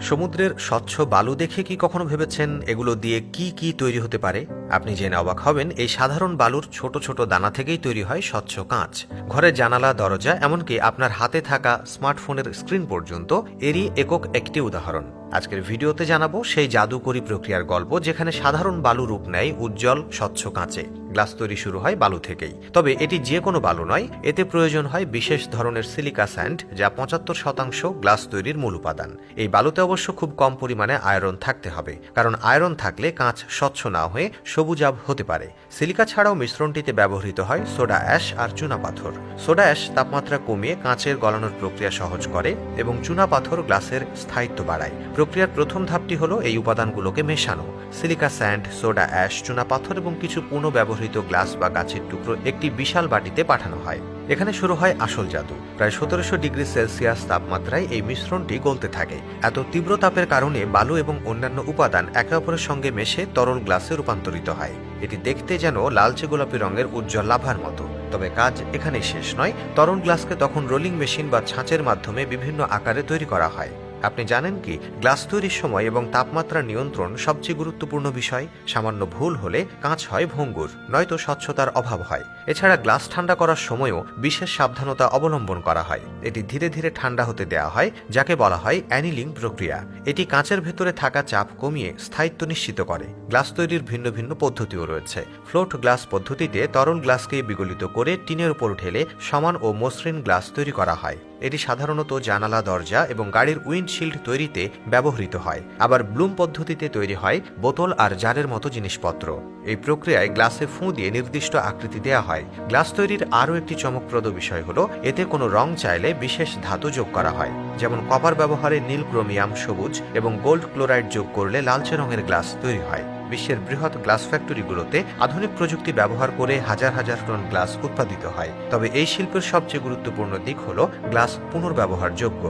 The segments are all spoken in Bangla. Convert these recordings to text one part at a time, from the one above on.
সমুদ্রের স্বচ্ছ বালু দেখে কি কখনো ভেবেছেন এগুলো দিয়ে কি কি তৈরি হতে পারে? আপনি জেনে অবাক হবেন, এই সাধারণ বালুর ছোট ছোট দানা থেকেই তৈরি হয় স্বচ্ছ কাঁচ। ঘরের জানালা, দরজা, এমনকি আপনার হাতে থাকা স্মার্টফোনের স্ক্রিন পর্যন্ত এরই একক একটি উদাহরণ। আজকের ভিডিওতে জানাবো সেই জাদুকরী প্রক্রিয়ার গল্প, যেখানে সাধারণ বালু রূপ নেয় উজ্জ্বল স্বচ্ছ কাঁচে। গ্লাস তৈরি শুরু হয় বালু থেকেই, তবে এটি যে কোনো বালু নয়। এতে প্রয়োজন হয় বিশেষ ধরনের সিলিকা স্যান্ড, যা ৭৫% গ্লাস তৈরির মূল উপাদান। এই বালুতে অবশ্য খুব কম পরিমাণে আয়রন থাকতে হবে, কারণ আয়রন থাকলে কাঁচ স্বচ্ছ না হয়ে সবুজাভ হতে পারে। সিলিকা ছাড়াও মিশ্রণটিতে ব্যবহৃত হয় সোডা অ্যাশ আর চুনাপাথর। সোডা অ্যাশ তাপমাত্রা কমিয়ে কাঁচের গলানোর প্রক্রিয়া সহজ করে এবং চুনাপাথর গ্লাসের স্থায়িত্ব বাড়ায়। প্রক্রিয়ার প্রথম ধাপটি হলো এই উপাদানগুলোকে মেশানো। সিলিকা স্যান্ড, সোডা অ্যাশ, চুনাপাথর এবং কিছু পুনঃব্যবহৃত গ্লাস বা গাছের টুকরো একটি বিশাল বাটিতে পাঠানো হয়। এখানে শুরু হয় আসল জাদু। প্রায় ১৭০০ ডিগ্রি সেলসিয়াস তাপমাত্রায় এই মিশ্রণটি গলতে থাকে। এত তীব্র তাপের কারণে বালু এবং অন্যান্য উপাদান একে অপরের সঙ্গে মেশে তরল গ্লাসে রূপান্তরিত হয়। এটি দেখতে যেন লালচে গোলাপি রঙের উজ্জ্বল লাভার মতো। তবে কাজ এখানেই শেষ নয়। তরল গ্লাসকে তখন রোলিং মেশিন বা ছাঁচের মাধ্যমে বিভিন্ন আকারে তৈরি করা হয়। আপনি জানেন কি, গ্লাস তৈরির সময় এবং তাপমাত্রা নিয়ন্ত্রণ সবচেয়ে গুরুত্বপূর্ণ বিষয়। সামান্য ভুল হলে কাঁচ হয় ভঙ্গুর, নয়তো স্বচ্ছতার অভাব হয়। এছাড়া গ্লাস ঠান্ডা করার সময়ও বিশেষ সাবধানতা অবলম্বন করা হয়। এটি ধীরে ধীরে ঠান্ডা হতে দেওয়া হয়, যাকে বলা হয় অ্যানিলিং প্রক্রিয়া। এটি কাঁচের ভেতরে থাকা চাপ কমিয়ে স্থায়িত্ব নিশ্চিত করে। গ্লাস তৈরির ভিন্ন ভিন্ন পদ্ধতিও রয়েছে। ফ্লোট গ্লাস পদ্ধতিতে তরল গ্লাসকে বিগলিত করে টিনের উপর ঢেলে সমান ও মসৃণ গ্লাস তৈরি করা হয়। এটি সাধারণত জানালা, দরজা এবং গাড়ির উইন্ডশিল্ড তৈরিতে ব্যবহৃত হয়। আবার ব্লুম পদ্ধতিতে তৈরি হয় বোতল আর জারের মতো জিনিসপত্র। এই প্রক্রিয়ায় গ্লাসে ফুঁ দিয়ে নির্দিষ্ট আকৃতি দেওয়া হয়। গ্লাস তৈরির আরও একটি চমকপ্রদ বিষয় হলো, এতে কোনো রং চাইলে বিশেষ ধাতু যোগ করা হয়। যেমন কপার ব্যবহারে নীল, ক্রোমিয়াম সবুজ এবং গোল্ড ক্লোরাইড যোগ করলে লালচে রঙের গ্লাস তৈরি হয়। বিশ্বের বৃহৎ গ্লাস ফ্যাক্টরিগুলোতে আধুনিক প্রযুক্তি ব্যবহার করে হাজার হাজার টন গ্লাস উৎপাদিত হয়। তবে এই শিল্পের সবচেয়ে গুরুত্বপূর্ণ দিক হলো গ্লাস পুনর্ব্যবহারযোগ্য।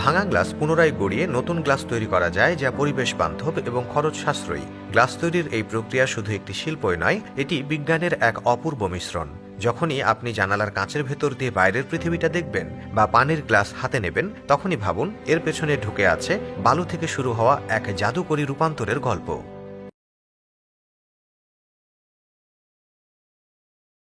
ভাঙা গ্লাস পুনরায় গড়িয়ে নতুন গ্লাস তৈরি করা যায়, যা পরিবেশ বান্ধব এবং খরচ সাশ্রয়ী। গ্লাস তৈরির এই প্রক্রিয়া শুধু একটি শিল্পই নয়, এটি বিজ্ঞানের এক অপূর্ব মিশ্রণ। যখনই আপনি জানালার কাঁচের ভেতর দিয়ে বাইরের পৃথিবীটা দেখবেন বা পানির গ্লাস হাতে নেবেন, তখনই ভাবুন এর পেছনে ঢুকে আছে বালু থেকে শুরু হওয়া এক জাদুকরী রূপান্তরের গল্প।